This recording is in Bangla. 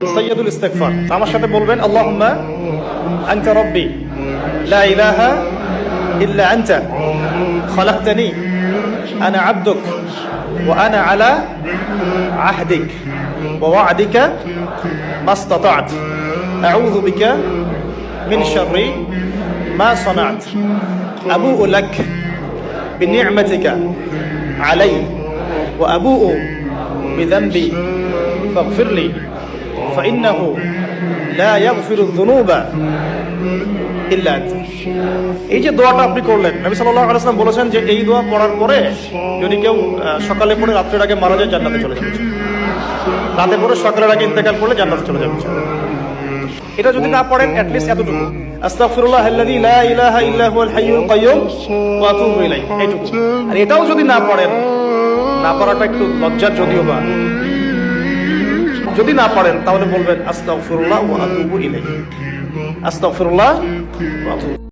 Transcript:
সাইয়্যিদুল ইস্তিগফার। আমার সাথে বলবেন আল্লাহুম্মা আনতা রাব্বি লা ইলাহা ইল্লা আনতা খালাকতানি আনা আবদুক ওয়া আনা আলা আহদিক ওয়া ওয়া'দিকা মাসতাতা'ত আউযু বিকা মিন শাররি মা সানা'ত আবুউ লাক বিনি'মাতিকা আলাইয়া ওয়া আবুউ বিযানবি ফাগফিরলি فإنه لا يغفر الذنوب إلا أنت। এই যে দোয়াটা আপনি করলেন, নবী সাল্লাল্লাহু আলাইহি ওয়াসাল্লাম বলেছেন যে এই দোয়া পড়ার পরে যদি কেউ সকালে পড়ে রাত্রের আগে মারা যায় জান্নাতে চলে যাবে, রাতে পড়ে সকালের আগে ইন্তেকাল করলে জান্নাতে চলে যাবে। এটা যদি না পড়েন অ্যাটলিস্ট এতটুকু আস্তাগফিরুল্লাহ আল্লাযী লা ইলাহা ইল্লা হুয়াল হাইয়ুল কাইয়্যুম ওয়া আতুবু ইলাইহি, এইটুকু। আর এটাও যদি না পড়েন, না পড়াটা একটু লজ্জার যদিও বা, যদি না পারেন তাহলে বলবেন আস্তাগফিরুল্লাহ ওয়া আতুবু ইলাইহি, আস্তাগফিরুল্লাহ ওয়া আতুবু।